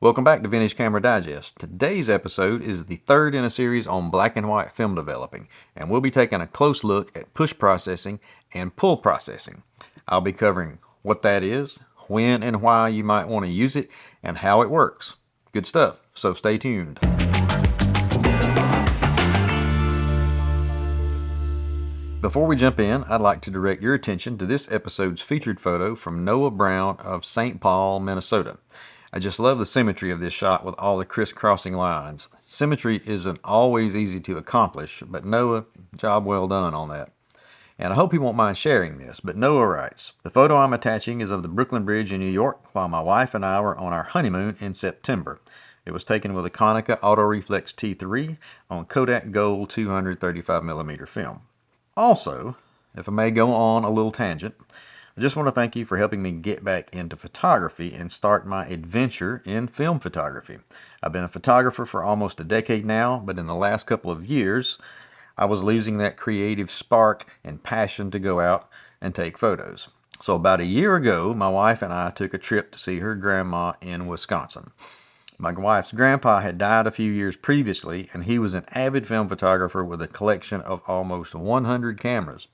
Welcome back to Vintage Camera Digest. Today's episode is the third in a series on black and white film developing, and we'll be taking a close look at push processing and pull processing. I'll be covering what that is, when and why you might want to use it, and how it works. Good stuff, so stay tuned. Before we jump in, I'd like to direct your attention to this episode's featured photo from Noah Brown of St. Paul, Minnesota. I just love the symmetry of this shot with all the crisscrossing lines. Symmetry isn't always easy to accomplish, but Noah, job well done on that. And I hope he won't mind sharing this, but Noah writes, "The photo I'm attaching is of the Brooklyn Bridge in New York while my wife and I were on our honeymoon in September. It was taken with a Konica Autoreflex T3 on Kodak Gold 235mm film. Also, if I may go on a little tangent, I just want to thank you for helping me get back into photography and start my adventure in film photography. I've been a photographer for almost a decade now, but in the last couple of years, I was losing that creative spark and passion to go out and take photos. So about a year ago, my wife and I took a trip to see her grandma in Wisconsin. My wife's grandpa had died a few years previously, and he was an avid film photographer with a collection of almost 100 cameras.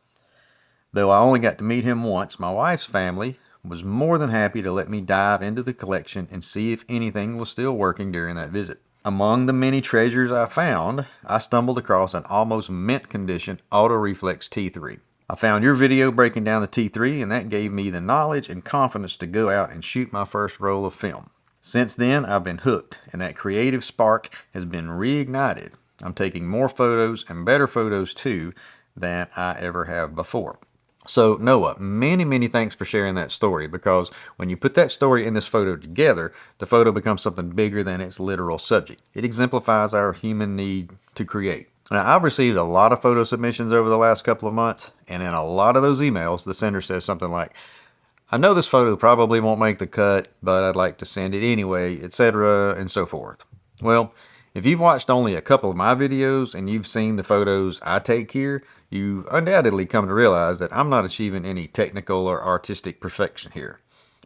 Though I only got to meet him once, my wife's family was more than happy to let me dive into the collection and see if anything was still working during that visit. Among the many treasures I found, I stumbled across an almost mint condition Autoreflex T3. I found your video breaking down the T3, and that gave me the knowledge and confidence to go out and shoot my first roll of film. Since then, I've been hooked, and that creative spark has been reignited. I'm taking more photos and better photos too than I ever have before. So Noah, many thanks for sharing that story, because when you put that story and this photo together, the photo becomes something bigger than its literal subject. It exemplifies our human need to create. Now, I've received a lot of photo submissions over the last couple of months, and in a lot of those emails, the sender says something like, "I know this photo probably won't make the cut, but I'd like to send it anyway," etc., and so forth. Well, if you've watched only a couple of my videos and you've seen the photos I take here, you've undoubtedly come to realize that I'm not achieving any technical or artistic perfection here.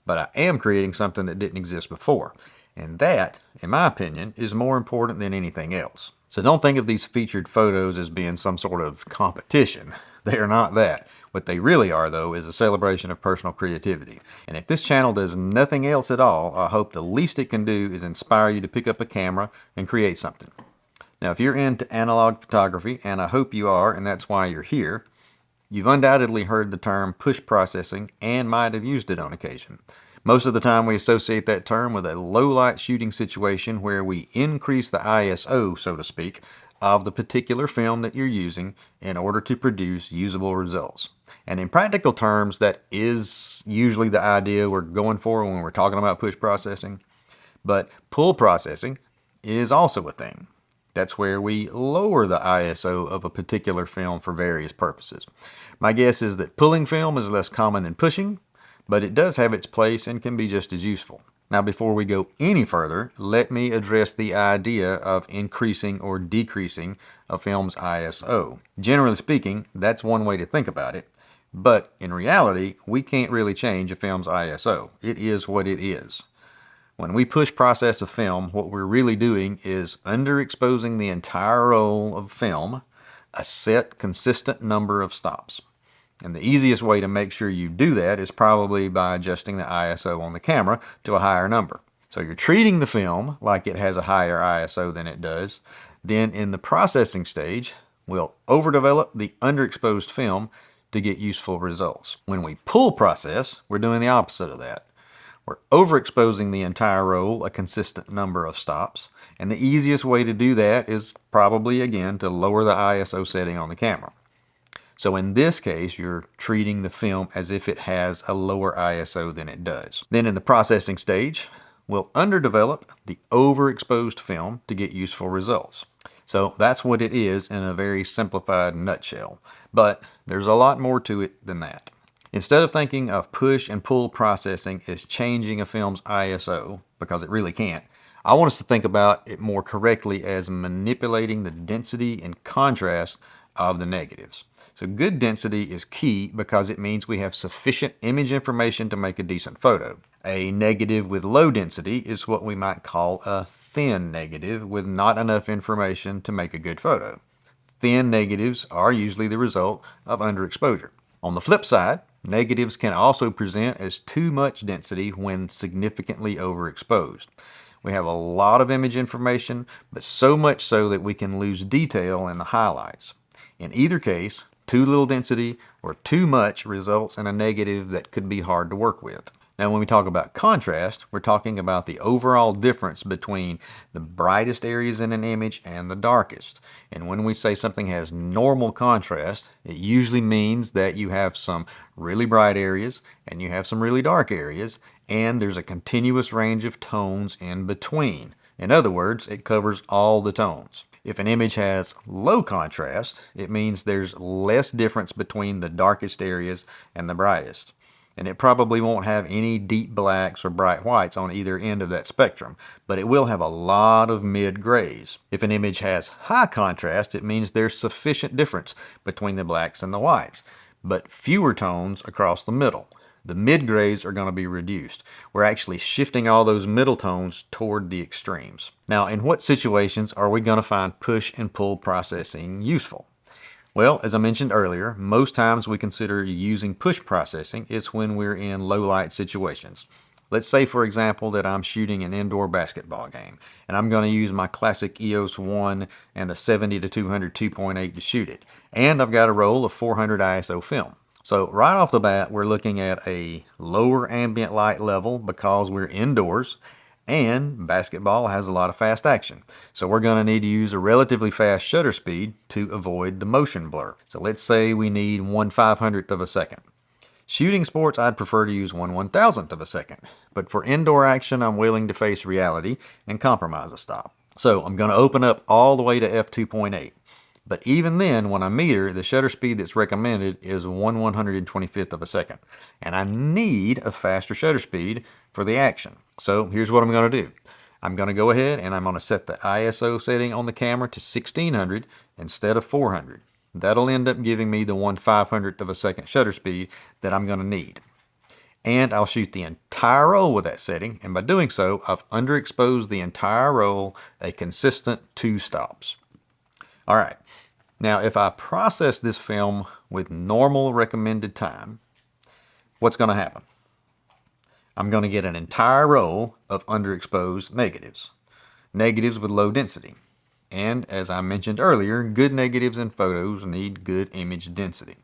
But I am creating something that didn't exist before. And that, in my opinion, is more important than anything else. So don't think of these featured photos as being some sort of competition. They are not that. What they really are, though, is a celebration of personal creativity. And if this channel does nothing else at all, I hope the least it can do is inspire you to pick up a camera and create something. Now, if you're into analog photography, and I hope you are, and that's why you're here, you've undoubtedly heard the term push processing and might have used it on occasion. Most of the time we associate that term with a low-light shooting situation where we increase the ISO, so to speak, of the particular film that you're using in order to produce usable results. And in practical terms, that is usually the idea we're going for when we're talking about push processing. But pull processing is also a thing. That's where we lower the ISO of a particular film for various purposes. My guess is that pulling film is less common than pushing, but it does have its place and can be just as useful. Now, before we go any further, let me address the idea of increasing or decreasing a film's ISO. Generally speaking, that's one way to think about it, but in reality, we can't really change a film's ISO. It is what it is. When we push process a film, what we're really doing is underexposing the entire roll of film a set consistent number of stops. And the easiest way to make sure you do that is probably by adjusting the ISO on the camera to a higher number. So you're treating the film like it has a higher ISO than it does. Then in the processing stage, we'll overdevelop the underexposed film to get useful results. When we pull process, we're doing the opposite of that. We're overexposing the entire roll a consistent number of stops. And the easiest way to do that is probably, again, to lower the ISO setting on the camera. So in this case, you're treating the film as if it has a lower ISO than it does. Then in the processing stage, we'll underdevelop the overexposed film to get useful results. So that's what it is in a very simplified nutshell. But there's a lot more to it than that. Instead of thinking of push and pull processing as changing a film's ISO, because it really can't, I want us to think about it more correctly as manipulating the density and contrast of the negatives. So good density is key because it means we have sufficient image information to make a decent photo. A negative with low density is what we might call a thin negative with not enough information to make a good photo. Thin negatives are usually the result of underexposure. On the flip side, negatives can also present as too much density when significantly overexposed. We have a lot of image information, but so much so that we can lose detail in the highlights. In either case, too little density or too much results in a negative that could be hard to work with. Now, when we talk about contrast, we're talking about the overall difference between the brightest areas in an image and the darkest. And when we say something has normal contrast, it usually means that you have some really bright areas and you have some really dark areas, and there's a continuous range of tones in between. In other words, it covers all the tones. If an image has low contrast, it means there's less difference between the darkest areas and the brightest. And it probably won't have any deep blacks or bright whites on either end of that spectrum, but it will have a lot of mid-grays. If an image has high contrast, it means there's sufficient difference between the blacks and the whites, but fewer tones across the middle. The mid-grays are going to be reduced. We're actually shifting all those middle tones toward the extremes. Now, in what situations are we going to find push and pull processing useful? Well, as I mentioned earlier, most times we consider using push processing is when we're in low light situations. Let's say, for example, that I'm shooting an indoor basketball game, and I'm going to use my classic EOS 1 and a 70 to 200 2.8 to shoot it. And I've got a roll of 400 ISO film. So right off the bat, we're looking at a lower ambient light level because we're indoors, and basketball has a lot of fast action. So we're going to need to use a relatively fast shutter speed to avoid the motion blur. So let's say we need 1/500th of a second. Shooting sports, I'd prefer to use 1/1000th of a second. But for indoor action, I'm willing to face reality and compromise a stop. So I'm going to open up all the way to f2.8. But even then, when I meter, the shutter speed that's recommended is 1/125th of a second. And I need a faster shutter speed for the action. So here's what I'm going to do. I'm going to go ahead and I'm going to set the ISO setting on the camera to 1600 instead of 400. That'll end up giving me the 1/500th of a second shutter speed that I'm going to need. And I'll shoot the entire roll with that setting. And by doing so, I've underexposed the entire roll a consistent 2 stops. All right. Now, if I process this film with normal recommended time, what's going to happen? I'm going to get an entire row of underexposed negatives. Negatives with low density. And as I mentioned earlier, good negatives in photos need good image density.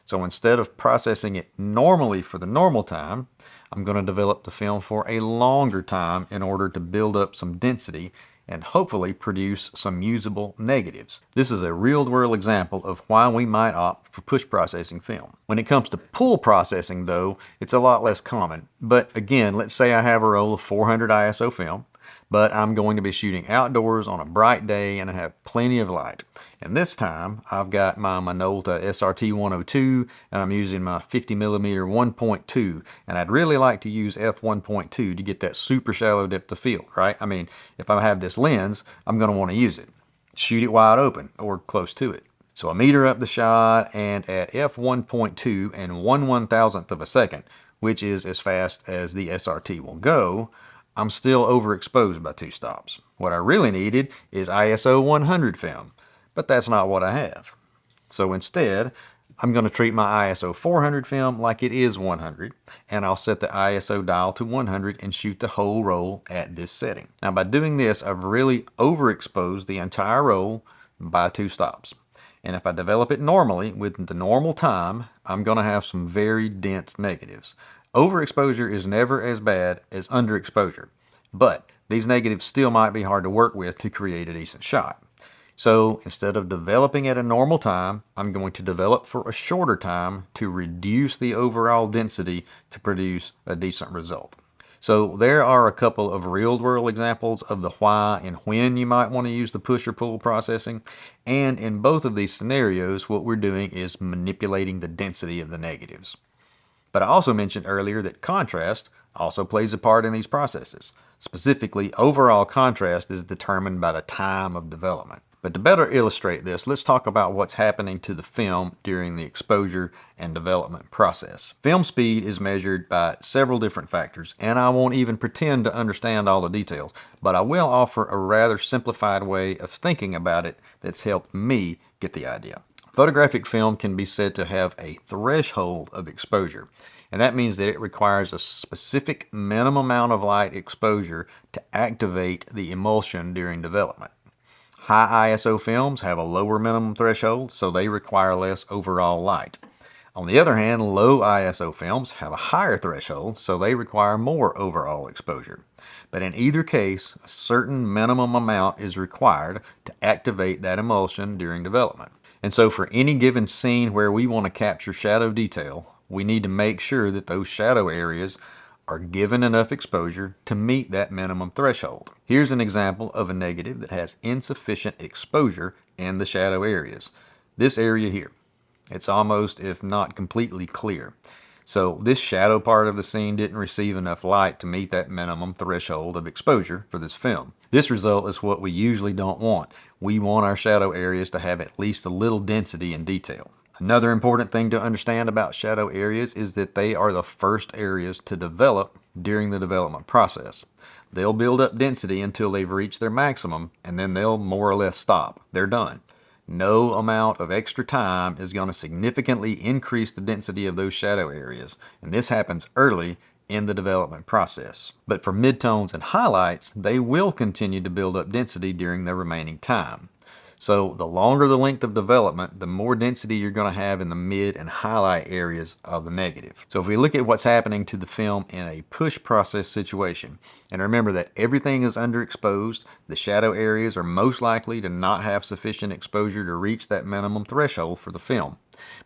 So instead of processing it normally for the normal time, I'm going to develop the film for a longer time in order to build up some density and hopefully produce some usable negatives. This is a real-world example of why we might opt for push processing film. When it comes to pull processing, though, it's a lot less common. But again, let's say I have a roll of 400 ISO film, but I'm going to be shooting outdoors on a bright day and I have plenty of light. And this time, I've got my Minolta SRT 102 and I'm using my 50mm 1.2, and I'd really like to use f1.2 to get that super shallow depth of field, right? I mean, if I have this lens, I'm going to want to use it. Shoot it wide open or close to it. So I meter up the shot, and at f1.2 and 1/1000th of a second, which is as fast as the SRT will go, I'm still overexposed by 2 stops. What I really needed is ISO 100 film, but that's not what I have. So instead, I'm going to treat my ISO 400 film like it is 100, and I'll set the ISO dial to 100 and shoot the whole roll at this setting. Now by doing this, I've really overexposed the entire roll by 2 stops. And if I develop it normally with the normal time, I'm going to have some very dense negatives. Overexposure is never as bad as underexposure, but these negatives still might be hard to work with to create a decent shot. So instead of developing at a normal time, I'm going to develop for a shorter time to reduce the overall density to produce a decent result. So there are a couple of real-world examples of the why and when you might want to use the push or pull processing. And in both of these scenarios, what we're doing is manipulating the density of the negatives. But I also mentioned earlier that contrast also plays a part in these processes. Specifically, overall contrast is determined by the time of development. But to better illustrate this, let's talk about what's happening to the film during the exposure and development process. Film speed is measured by several different factors, and I won't even pretend to understand all the details, but I will offer a rather simplified way of thinking about it that's helped me get the idea. Photographic film can be said to have a threshold of exposure, and that means that it requires a specific minimum amount of light exposure to activate the emulsion during development. High ISO films have a lower minimum threshold, so they require less overall light. On the other hand, low ISO films have a higher threshold, so they require more overall exposure. But in either case, a certain minimum amount is required to activate that emulsion during development. And so for any given scene where we want to capture shadow detail, we need to make sure that those shadow areas are given enough exposure to meet that minimum threshold. Here's an example of a negative that has insufficient exposure in the shadow areas. This area here, it's almost, if not completely, clear. So this shadow part of the scene didn't receive enough light to meet that minimum threshold of exposure for this film. This result is what we usually don't want. We want our shadow areas to have at least a little density and detail. Another important thing to understand about shadow areas is that they are the first areas to develop during the development process. They'll build up density until they've reached their maximum, and then they'll more or less stop. They're done. No amount of extra time is going to significantly increase the density of those shadow areas, and this happens early in the development process. But for midtones and highlights, they will continue to build up density during the remaining time. So the longer the length of development, the more density you're going to have in the mid and highlight areas of the negative. So if we look at what's happening to the film in a push process situation, and remember that everything is underexposed, the shadow areas are most likely to not have sufficient exposure to reach that minimum threshold for the film.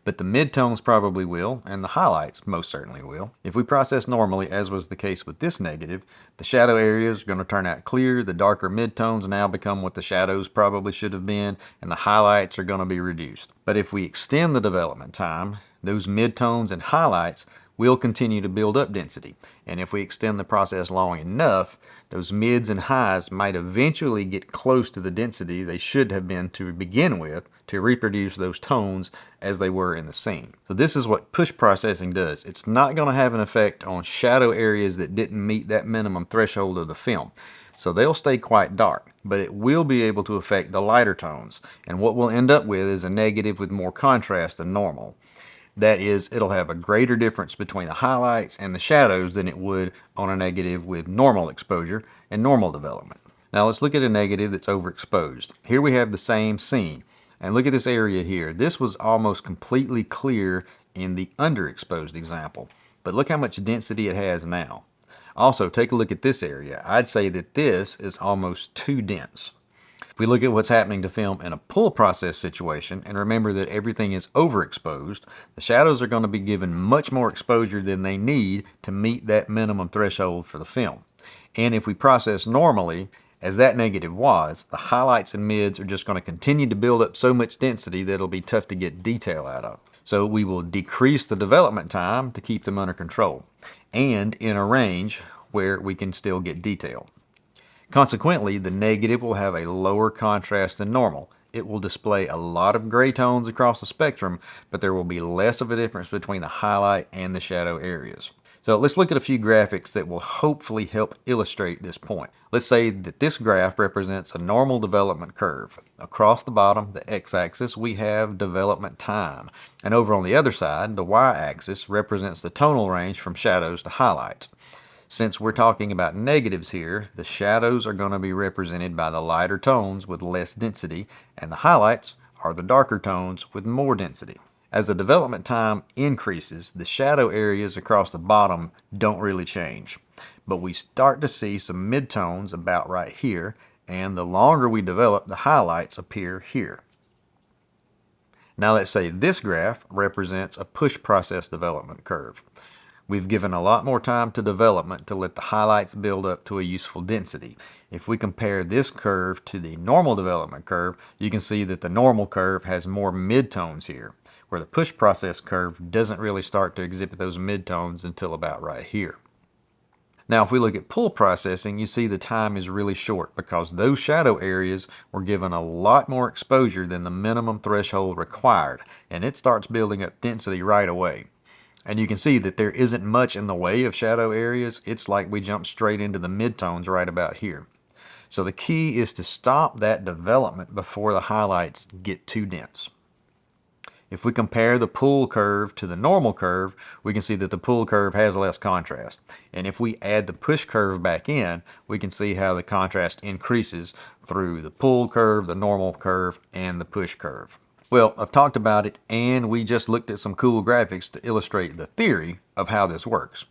But the midtones probably will, and the highlights most certainly will. If we process normally, as was the case with this negative, the shadow areas are going to turn out clear, the darker midtones now become what the shadows probably should have been, and the highlights are going to be reduced. But if we extend the development time, those midtones and highlights will continue to build up density. And if we extend the process long enough, those mids and highs might eventually get close to the density they should have been to begin with to reproduce those tones as they were in the scene. So this is what push processing does. It's not going to have an effect on shadow areas that didn't meet that minimum threshold of the film. So they'll stay quite dark, but it will be able to affect the lighter tones. And what we'll end up with is a negative with more contrast than normal. That is, it'll have a greater difference between the highlights and the shadows than it would on a negative with normal exposure and normal development. Now let's look at a negative that's overexposed. Here we have the same scene. And look at this area here. This was almost completely clear in the underexposed example. But look how much density it has now. Also, take a look at this area. I'd say that this is almost too dense. If we look at what's happening to film in a pull process situation, and remember that everything is overexposed, the shadows are going to be given much more exposure than they need to meet that minimum threshold for the film. And if we process normally, as that negative was, the highlights and mids are just going to continue to build up so much density that it'll be tough to get detail out of. So we will decrease the development time to keep them under control, and in a range where we can still get detail. Consequently, the negative will have a lower contrast than normal. It will display a lot of gray tones across the spectrum, but there will be less of a difference between the highlight and the shadow areas. So let's look at a few graphics that will hopefully help illustrate this point. Let's say that this graph represents a normal development curve. Across the bottom, the x-axis, we have development time. And over on the other side, the y-axis represents the tonal range from shadows to highlights. Since we're talking about negatives here, the shadows are going to be represented by the lighter tones with less density, and the highlights are the darker tones with more density. As the development time increases, the shadow areas across the bottom don't really change, but we start to see some midtones about right here, and the longer we develop, the highlights appear here. Now let's say this graph represents a push process development curve. We've given a lot more time to development to let the highlights build up to a useful density. If we compare this curve to the normal development curve, you can see that the normal curve has more midtones here, where the push process curve doesn't really start to exhibit those midtones until about right here. Now, if we look at pull processing, you see the time is really short because those shadow areas were given a lot more exposure than the minimum threshold required, and it starts building up density right away. And you can see that there isn't much in the way of shadow areas. It's like we jump straight into the midtones right about here. So the key is to stop that development before the highlights get too dense. If we compare the pull curve to the normal curve, we can see that the pull curve has less contrast. And if we add the push curve back in, we can see how the contrast increases through the pull curve, the normal curve, and the push curve. Well, I've talked about it, and we just looked at some cool graphics to illustrate the theory of how this works.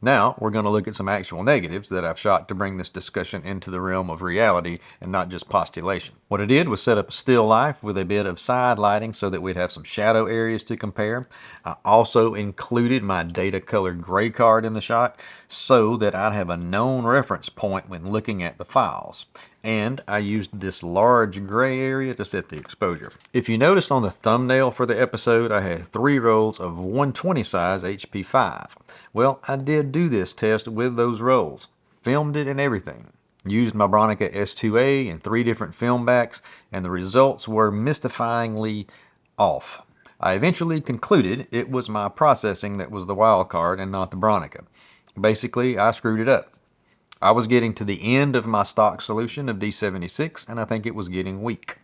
Now, we're going to look at some actual negatives that I've shot to bring this discussion into the realm of reality and not just postulation. What I did was set up a still life with a bit of side lighting so that we'd have some shadow areas to compare. I also included my data color gray card in the shot so that I'd have a known reference point when looking at the files. And I used this large gray area to set the exposure. If you noticed on the thumbnail for the episode, I had 3 rolls of 120 size HP5. Well, I did do this test with those rolls, filmed it and everything. Used my Bronica S2A in 3 different film backs, and the results were mystifyingly off. I eventually concluded it was my processing that was the wild card and not the Bronica. Basically, I screwed it up. I was getting to the end of my stock solution of D76, and I think it was getting weak.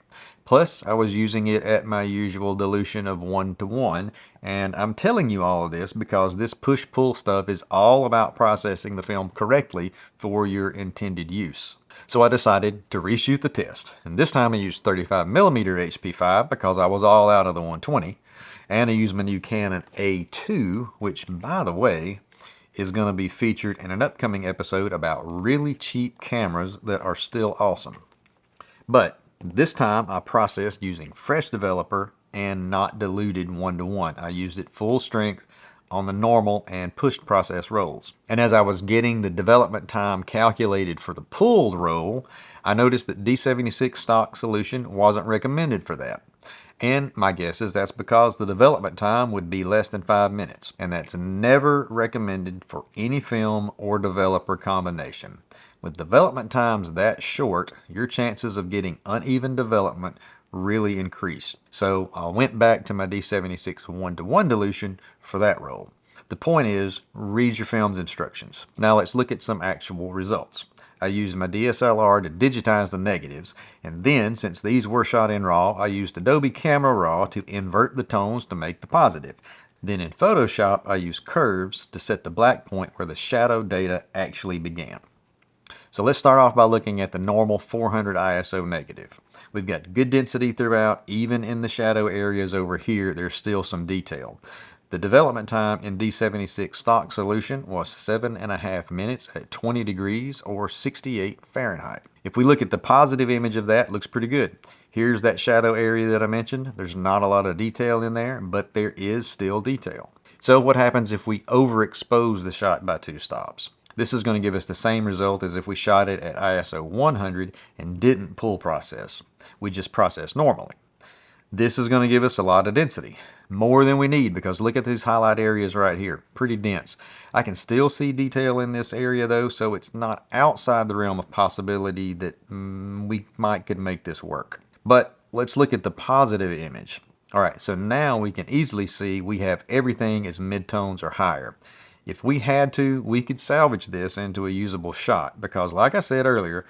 Plus, I was using it at my usual dilution of 1:1, and I'm telling you all of this because this push-pull stuff is all about processing the film correctly for your intended use. So I decided to reshoot the test, and this time I used 35mm HP5 because I was all out of the 120, and I used my new Canon A2, which, by the way, is going to be featured in an upcoming episode about really cheap cameras that are still awesome. But this time I processed using Fresh Developer and not diluted 1:1. I used it full strength on the normal and pushed process rolls. And as I was getting the development time calculated for the pulled roll, I noticed that D76 stock solution wasn't recommended for that. And my guess is that's because the development time would be less than 5 minutes, and that's never recommended for any film or developer combination. With development times that short, your chances of getting uneven development really increase. So I went back to my D76 1:1 dilution for that roll. The point is, read your film's instructions. Now let's look at some actual results. I used my DSLR to digitize the negatives, and then, since these were shot in RAW, I used Adobe Camera Raw to invert the tones to make the positive. Then in Photoshop, I used curves to set the black point where the shadow data actually began. So let's start off by looking at the normal 400 ISO negative. We've got good density throughout. Even in the shadow areas over here, there's still some detail. The development time in D76 stock solution was 7.5 minutes at 20 degrees or 68 Fahrenheit. If we look at the positive image of that, it looks pretty good. Here's that shadow area that I mentioned. There's not a lot of detail in there, but there is still detail. So what happens if we overexpose the shot by 2 stops? This is going to give us the same result as if we shot it at ISO 100 and didn't pull process. We just processed normally. This is going to give us a lot of density, more than we need, because look at these highlight areas right here, pretty dense. I can still see detail in this area though, so it's not outside the realm of possibility that we could make this work. But let's look at the positive image. All right, so now we can easily see we have everything as midtones or higher. If we had to, we could salvage this into a usable shot because, like I said earlier,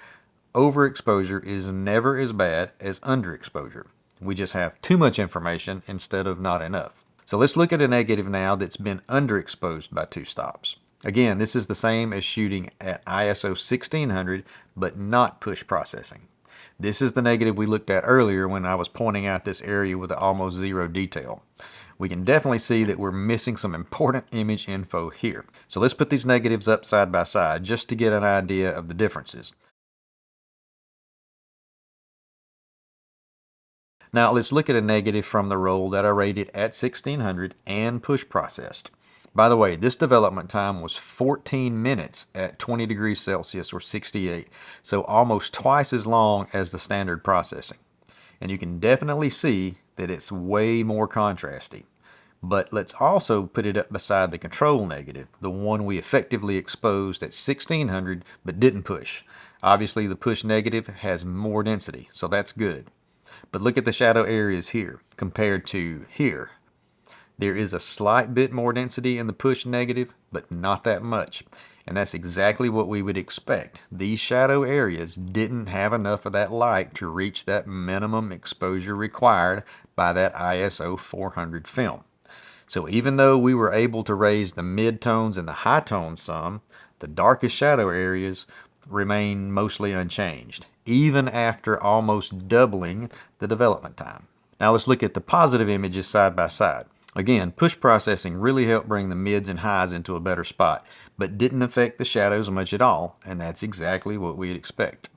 overexposure is never as bad as underexposure. We just have too much information instead of not enough. So let's look at a negative now that's been underexposed by 2 stops. Again, this is the same as shooting at ISO 1600, but not push processing. This is the negative we looked at earlier when I was pointing out this area with almost 0 detail. We can definitely see that we're missing some important image info here. So let's put these negatives up side by side just to get an idea of the differences. Now let's look at a negative from the roll that I rated at 1600 and push processed. By the way, this development time was 14 minutes at 20 degrees Celsius or 68, so almost twice as long as the standard processing. And you can definitely see that it's way more contrasty. But let's also put it up beside the control negative, the one we effectively exposed at 1600 but didn't push. Obviously the push negative has more density, so that's good. But look at the shadow areas here compared to here. There is a slight bit more density in the push negative, but not that much. And that's exactly what we would expect. These shadow areas didn't have enough of that light to reach that minimum exposure required by that ISO 400 film. So even though we were able to raise the mid-tones and the high tones some, the darkest shadow areas remain mostly unchanged, even after almost doubling the development time. Now let's look at the positive images side by side. Again, push processing really helped bring the mids and highs into a better spot, but didn't affect the shadows much at all, and that's exactly what we'd expect.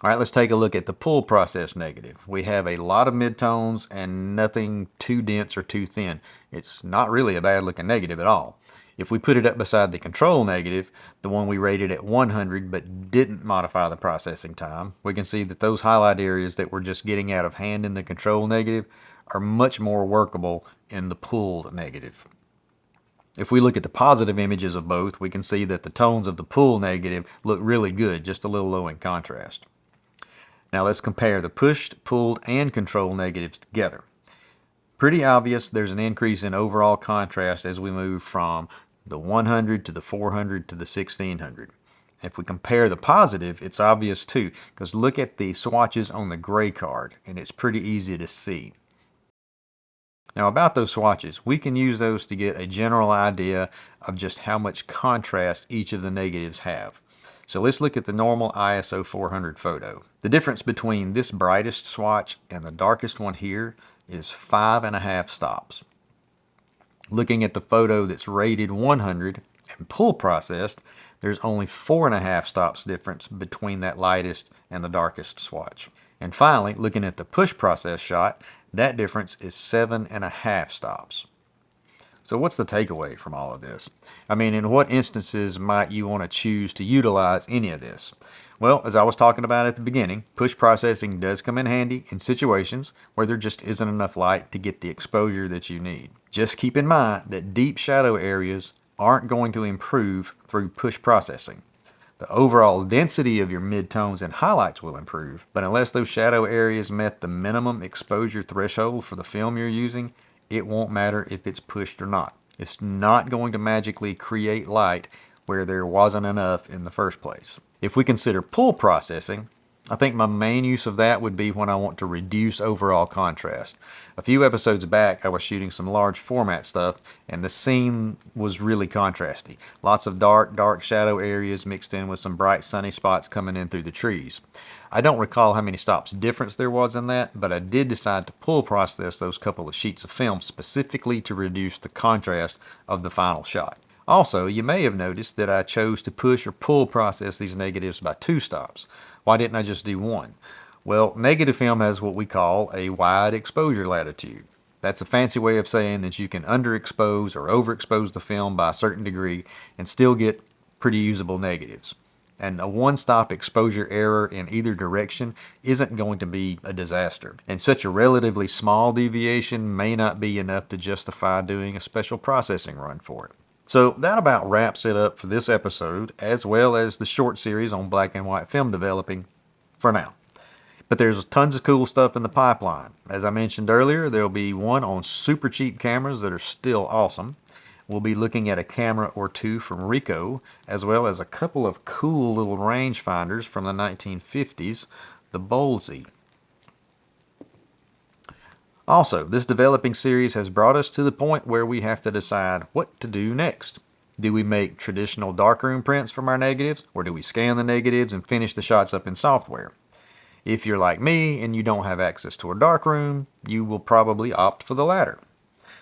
All right, let's take a look at the pull process negative. We have a lot of midtones and nothing too dense or too thin. It's not really a bad looking negative at all. If we put it up beside the control negative, the one we rated at 100 but didn't modify the processing time, we can see that those highlight areas that were just getting out of hand in the control negative are much more workable in the pulled negative. If we look at the positive images of both, we can see that the tones of the pull negative look really good, just a little low in contrast. Now let's compare the pushed, pulled, and control negatives together. Pretty obvious there's an increase in overall contrast as we move from the 100 to the 400 to the 1600. If we compare the positive, it's obvious too, because look at the swatches on the gray card, and it's pretty easy to see. Now about those swatches, we can use those to get a general idea of just how much contrast each of the negatives have. So let's look at the normal ISO 400 photo. The difference between this brightest swatch and the darkest one here is 5.5 stops. Looking at the photo that's rated 100 and pull processed, there's only 4.5 stops difference between that lightest and the darkest swatch. And finally, looking at the push process shot, that difference is 7.5 stops. So what's the takeaway from all of this? I mean, in what instances might you want to choose to utilize any of this? Well, as I was talking about at the beginning, push processing does come in handy in situations where there just isn't enough light to get the exposure that you need. Just keep in mind that deep shadow areas aren't going to improve through push processing. The overall density of your midtones and highlights will improve, but unless those shadow areas met the minimum exposure threshold for the film you're using, it won't matter if it's pushed or not. It's not going to magically create light where there wasn't enough in the first place. If we consider pull processing, I think my main use of that would be when I want to reduce overall contrast. A few episodes back, I was shooting some large format stuff, and the scene was really contrasty. Lots of dark shadow areas mixed in with some bright sunny spots coming in through the trees. I don't recall how many stops difference there was in that, but I did decide to pull process those couple of sheets of film specifically to reduce the contrast of the final shot. Also, you may have noticed that I chose to push or pull process these negatives by 2 stops. Why didn't I just do 1? Well, negative film has what we call a wide exposure latitude. That's a fancy way of saying that you can underexpose or overexpose the film by a certain degree and still get pretty usable negatives. And a one-stop exposure error in either direction isn't going to be a disaster. And such a relatively small deviation may not be enough to justify doing a special processing run for it. So that about wraps it up for this episode, as well as the short series on black and white film developing for now. But there's tons of cool stuff in the pipeline. As I mentioned earlier, there'll be one on super cheap cameras that are still awesome. We'll be looking at a camera or two from Ricoh, as well as a couple of cool little rangefinders from the 1950s, the Bolsey. Also, this developing series has brought us to the point where we have to decide what to do next. Do we make traditional darkroom prints from our negatives, or do we scan the negatives and finish the shots up in software? If you're like me and you don't have access to a darkroom, you will probably opt for the latter.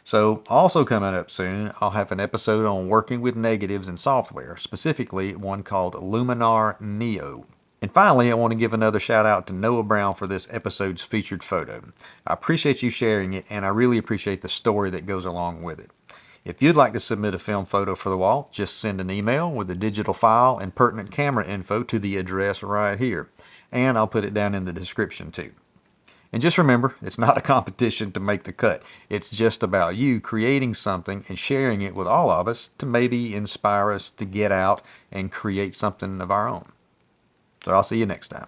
So, also coming up soon, I'll have an episode on working with negatives in software, specifically one called Luminar Neo. And finally, I want to give another shout out to Noah Brown for this episode's featured photo. I appreciate you sharing it, and I really appreciate the story that goes along with it. If you'd like to submit a film photo for the wall, just send an email with a digital file and pertinent camera info to the address right here. And I'll put it down in the description too. And just remember, it's not a competition to make the cut. It's just about you creating something and sharing it with all of us to maybe inspire us to get out and create something of our own. So I'll see you next time.